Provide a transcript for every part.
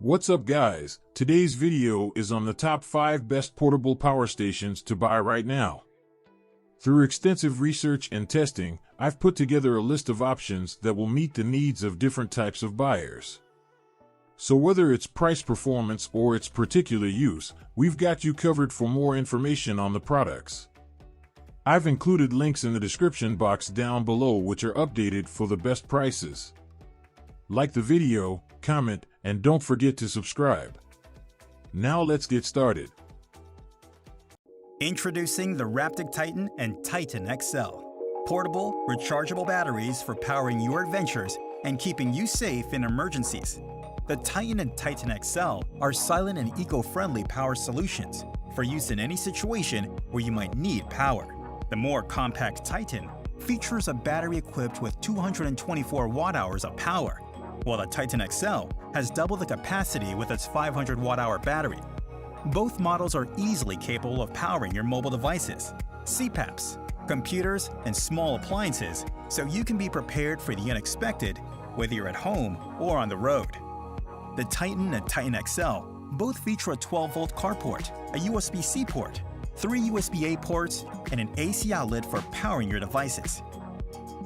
What's up guys, today's video is on the top 5 best portable power stations to buy right now. Through extensive research and testing, I've put together a list of options that will meet the needs of different types of buyers. So whether it's price performance or its particular use, we've got you covered. For more information on the products, I've included links in the description box down below which are updated for the best prices. Like the video, comment, and don't forget to subscribe. Now let's get started. Introducing the Raptic Titan and Titan XL. Portable, rechargeable batteries for powering your adventures and keeping you safe in emergencies. The Titan and Titan XL are silent and eco-friendly power solutions for use in any situation where you might need power. The more compact Titan features a battery equipped with 224 watt-hours of power, while the Titan XL has double the capacity with its 500 watt-hour battery. Both models are easily capable of powering your mobile devices, CPAPs, computers, and small appliances, so you can be prepared for the unexpected, whether you're at home or on the road. The Titan and Titan XL both feature a 12-volt car port, a USB-C port, 3 USB-A ports, and an AC outlet for powering your devices.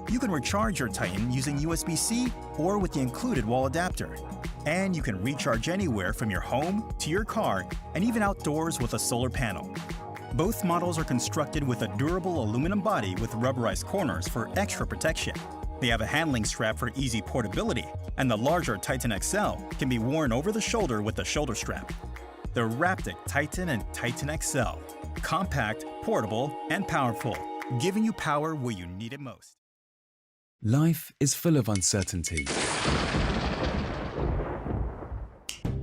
You can recharge your Titan using USB-C or with the included wall adapter. And you can recharge anywhere from your home to your car and even outdoors with a solar panel. Both models are constructed with a durable aluminum body with rubberized corners for extra protection. They have a handling strap for easy portability, and the larger Titan XL can be worn over the shoulder with a shoulder strap. The Raptic Titan and Titan XL. Compact, portable, and powerful, giving you power where you need it most. Life is full of uncertainty.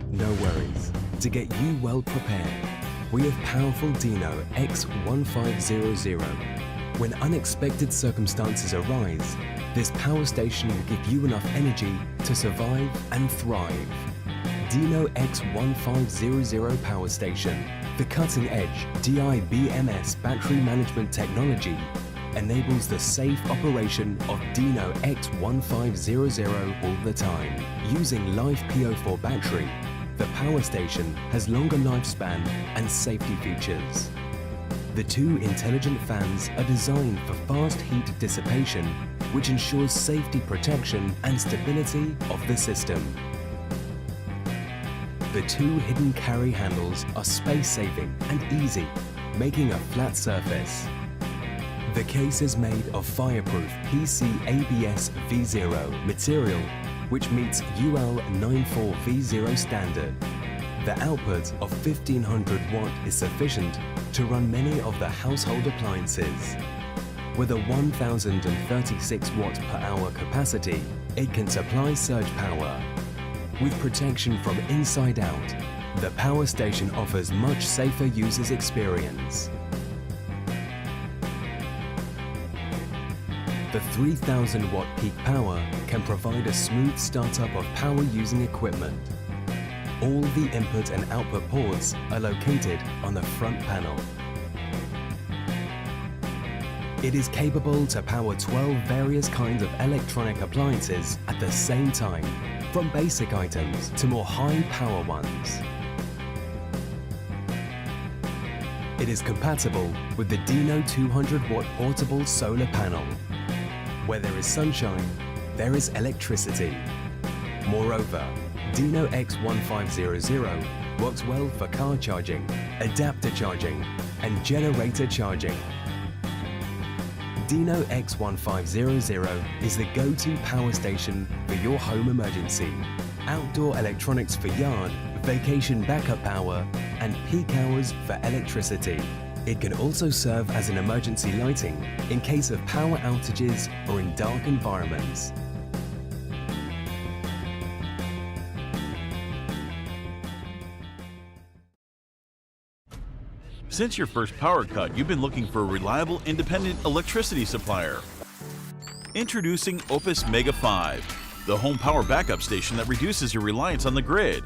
No worries. To get you well prepared, we have powerful DEENO X1500. When unexpected circumstances arise, this power station will give you enough energy to survive and thrive. DEENO X1500 Power Station. The cutting-edge DI-BMS battery management technology enables the safe operation of DEENO X1500 all the time. Using live PO4 battery, the power station has longer lifespan and safety features. The 2 intelligent fans are designed for fast heat dissipation, which ensures safety protection and stability of the system. The 2 hidden carry handles are space-saving and easy, making a flat surface. The case is made of fireproof PC-ABS V0 material, which meets UL 94V0 standard. The output of 1500 watt is sufficient to run many of the household appliances. With a 1036 watt per hour capacity, it can supply surge power. With protection from inside out, the power station offers much safer user's experience. The 3000 watt peak power can provide a smooth startup of power using equipment. All the input and output ports are located on the front panel. It is capable to power 12 various kinds of electronic appliances at the same time, from basic items to more high-power ones. It is compatible with the DEENO 200 watt portable solar panel. Where there is sunshine, there is electricity. Moreover, DEENO X1500 works well for car charging, adapter charging, and generator charging. DEENO X1500 is the go-to power station for your home emergency, outdoor electronics for yard, vacation backup power, and peak hours for electricity. It can also serve as an emergency lighting in case of power outages or in dark environments. Since your first power cut, you've been looking for a reliable, independent electricity supplier. Introducing OUPES Mega 5, the home power backup station that reduces your reliance on the grid.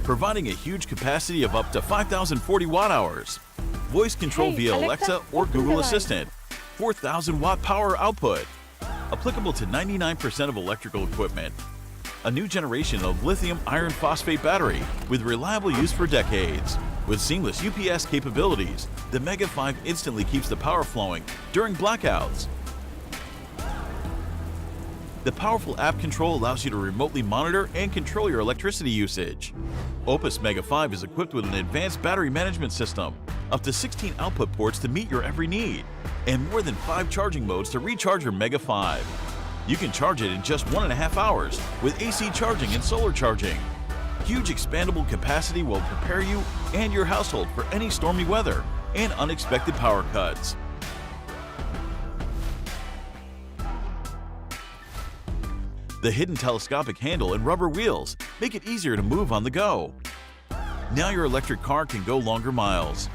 Providing a huge capacity of up to 5,040 watt-hours. Voice control via Alexa or Google Assistant. 4,000 watt power output. Applicable to 99% of electrical equipment. a new generation of lithium iron phosphate battery with reliable use for decades. With seamless UPS capabilities, the Mega 5 instantly keeps the power flowing during blackouts. The powerful app control allows you to remotely monitor and control your electricity usage. OUPES Mega 5 is equipped with an advanced battery management system, up to 16 output ports to meet your every need, and more than 5 charging modes to recharge your Mega 5. You can charge it in just 1.5 hours with AC charging and solar charging. Huge expandable capacity will prepare you and your household for any stormy weather and unexpected power cuts. The hidden telescopic handle and rubber wheels make it easier to move on the go. Now your electric car can go longer miles.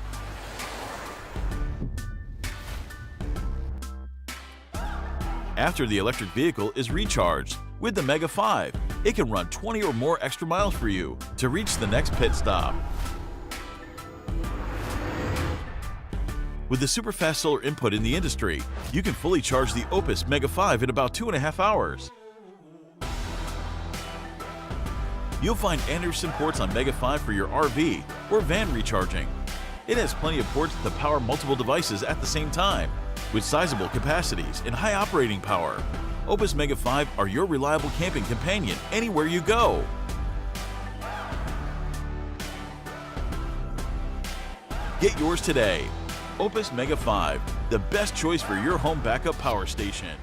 After the electric vehicle is recharged, with the Mega 5, it can run 20 or more extra miles for you to reach the next pit stop. With the super fast solar input in the industry, you can fully charge the OUPES Mega 5 in about 2.5 hours. You'll find Anderson ports on Mega 5 for your RV or van recharging. It has plenty of ports to power multiple devices at the same time, with sizable capacities and high operating power. OUPES Mega 5 are your reliable camping companion anywhere you go. Get yours today. OUPES Mega 5, the best choice for your home backup power station.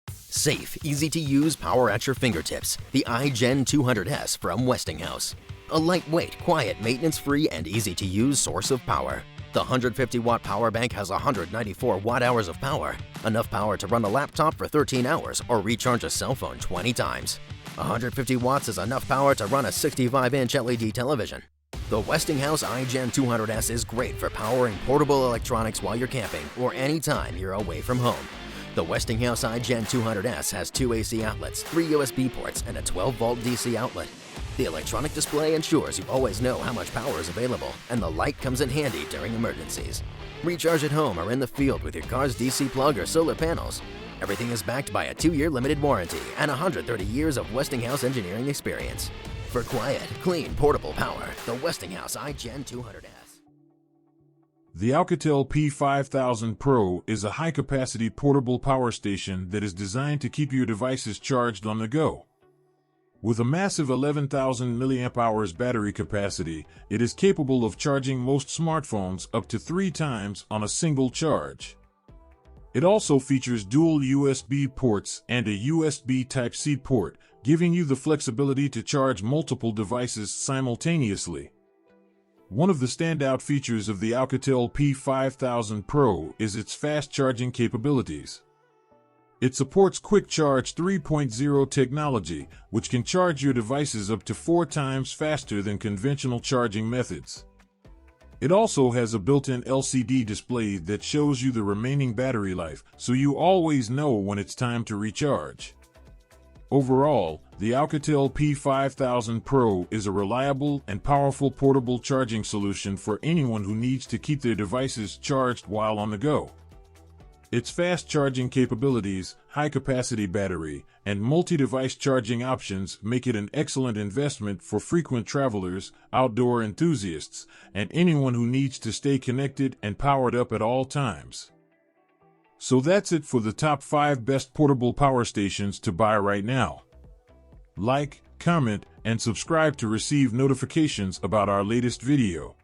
Safe, easy-to-use power at your fingertips. The iGen 200S from Westinghouse. A lightweight, quiet, maintenance-free, and easy-to-use source of power. The 150-watt power bank has 194 watt-hours of power, enough power to run a laptop for 13 hours or recharge a cell phone 20 times. 150 watts is enough power to run a 65-inch LED television. The Westinghouse iGen 200S is great for powering portable electronics while you're camping or anytime you're away from home. The Westinghouse iGen 200S has 2 AC outlets, 3 USB ports, and a 12-volt DC outlet. The electronic display ensures you always know how much power is available, and the light comes in handy during emergencies. Recharge at home or in the field with your car's DC plug or solar panels. Everything is backed by a 2-year limited warranty and 130 years of Westinghouse engineering experience. For quiet, clean, portable power, the Westinghouse iGen 200S. The Oukitel P5000 Pro is a high-capacity portable power station that is designed to keep your devices charged on the go. With a massive 11,000 mAh battery capacity, it is capable of charging most smartphones up to 3 times on a single charge. It also features dual USB ports and a USB Type-C port, giving you the flexibility to charge multiple devices simultaneously. One of the standout features of the Oukitel P5000 Pro is its fast charging capabilities. It supports Quick Charge 3.0 technology, which can charge your devices up to 4 times faster than conventional charging methods. It also has a built-in LCD display that shows you the remaining battery life, so you always know when it's time to recharge. Overall, the Oukitel P5000 Pro is a reliable and powerful portable charging solution for anyone who needs to keep their devices charged while on the go. Its fast charging capabilities, high-capacity battery, and multi-device charging options make it an excellent investment for frequent travelers, outdoor enthusiasts, and anyone who needs to stay connected and powered up at all times. So that's it for the top 5 best portable power stations to buy right now. Like, comment, and subscribe to receive notifications about our latest video.